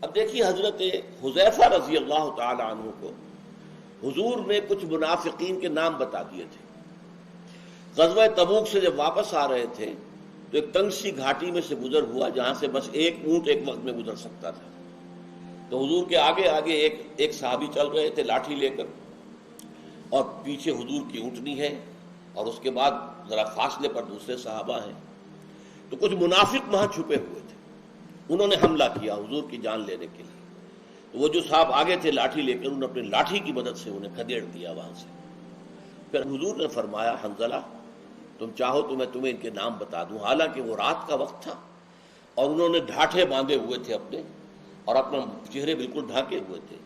اب دیکھیے حضرت حذیفہ رضی اللہ تعالی عنہ کو حضور نے کچھ منافقین کے نام بتا دیے تھے۔ غزوہ تبوک سے جب واپس آ رہے تھے تو ایک تنگ سی گھاٹی میں سے گزر ہوا جہاں سے بس ایک اونٹ ایک وقت میں گزر سکتا تھا، تو حضور کے آگے آگے ایک صحابی چل رہے تھے لاٹھی لے کر، اور پیچھے حضور کی اونٹنی ہے، اور اس کے بعد ذرا فاصلے پر دوسرے صحابہ ہیں۔ تو کچھ منافق وہاں چھپے ہوئے تھے، انہوں نے حملہ کیا حضور کی جان لینے کے لیے۔ تو وہ جو صاحب آگے تھے لاٹھی لے کر، انہوں نے اپنی لاٹھی کی مدد سے انہیں کھدیڑ دیا وہاں سے۔ پھر حضور نے فرمایا حنظلہ تم چاہو تو میں تمہیں ان کے نام بتا دوں، حالانکہ وہ رات کا وقت تھا اور انہوں نے ڈھاٹھے باندھے ہوئے تھے اپنے، اور اپنا چہرے بالکل ڈھانکے ہوئے تھے۔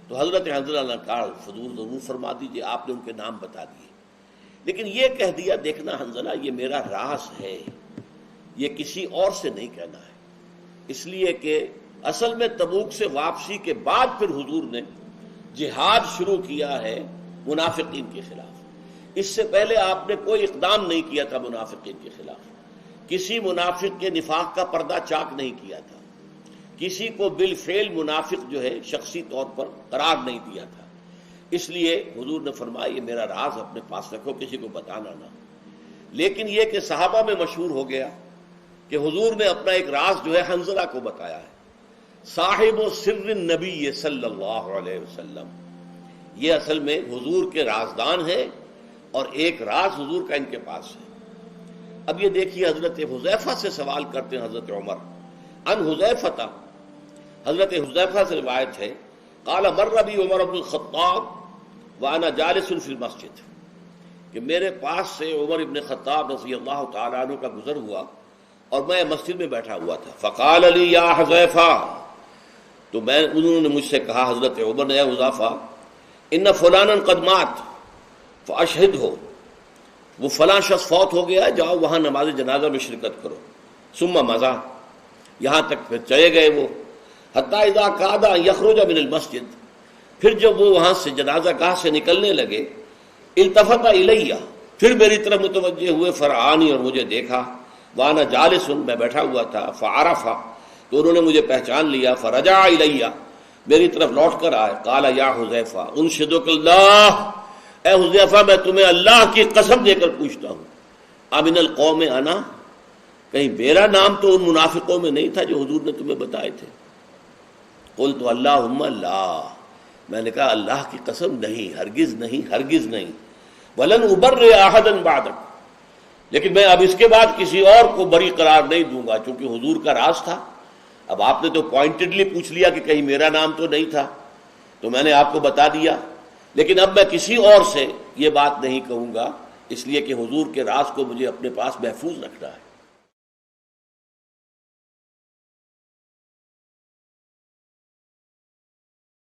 تو حضرت حنظلہ نے کہا حضور ضرور فرما دیجیے، آپ نے ان کے نام بتا دیے، لیکن یہ کہہ دیا دیکھنا حنظلہ یہ میرا راز ہے، یہ کسی اور سے نہیں کہنا ہے، اس لیے کہ اصل میں تبوک سے واپسی کے بعد پھر حضور نے جہاد شروع کیا ہے منافقین کے خلاف۔ اس سے پہلے آپ نے کوئی اقدام نہیں کیا تھا منافقین کے خلاف، کسی منافق کے نفاق کا پردہ چاک نہیں کیا تھا، کسی کو بالفعل منافق جو ہے شخصی طور پر قرار نہیں دیا تھا۔ اس لیے حضور نے فرمایا یہ میرا راز اپنے پاس رکھو، کسی کو بتانا نہ۔ لیکن یہ کہ صحابہ میں مشہور ہو گیا کہ حضور نے اپنا ایک راز جو ہے حنظلہ کو بتایا ہے۔ صاحب سر النبی صلی اللہ علیہ وسلم، یہ اصل میں حضور کے رازدان ہیں، اور ایک راز حضور کا ان کے پاس ہے۔ اب یہ دیکھیے حضرت حذیفہ سے سوال کرتے ہیں حضرت عمر ان حذیفہ، حضرت حذیفہ سے روایت ہے قال مر بی عمر بن الخطاب وانا جالس فی المسجد، کہ میرے پاس سے عمر ابن خطاب رضی اللہ تعالیٰ عنہ کا گزر ہوا اور میں مسجد میں بیٹھا ہوا تھا۔ فقال لی یا حذیفہ، تو انہوں نے مجھ سے کہا حضرت عمر نے، اے حذیفہ ان فلانا قد مات فاشہدہ، وہ فلاں شخص فوت ہو گیا ہے، جاؤ وہاں نماز جنازہ میں شرکت کرو۔ ثم مضى، یہاں تک پھر چلے گئے وہ، حتی اذا کاد ان یخرج من المسجد، پھر جب وہ وہاں سے جنازہ گاہ سے نکلنے لگے، التفت الیہ، پھر میری طرف متوجہ ہوئے، فرعانی، اور مجھے دیکھا، وانا جالس، میں بیٹھا ہوا تھا، فعرف، تو انہوں نے مجھے پہچان لیا، فرجع الیہ، میری طرف لوٹ کر آئے، قال یا حذیفہ انشدک اللہ، اے حذیفہ میں تمہیں اللہ کی قسم دے کر پوچھتا ہوں، امن القوم انا، کہیں میرا نام تو ان منافقوں میں نہیں تھا جو حضور نے تمہیں بتائے تھے؟ قلت اللہم لا، میں نے کہا اللہ کی قسم نہیں، ہرگز نہیں، ہرگز نہیں، ولن ابرئ احدا بعدک، لیکن میں اب اس کے بعد کسی اور کو بری قرار نہیں دوں گا، چونکہ حضور کا راز تھا۔ اب آپ نے تو پوائنٹڈلی پوچھ لیا کہ کہیں میرا نام تو نہیں تھا، تو میں نے آپ کو بتا دیا، لیکن اب میں کسی اور سے یہ بات نہیں کہوں گا، اس لیے کہ حضور کے راز کو مجھے اپنے پاس محفوظ رکھنا ہے۔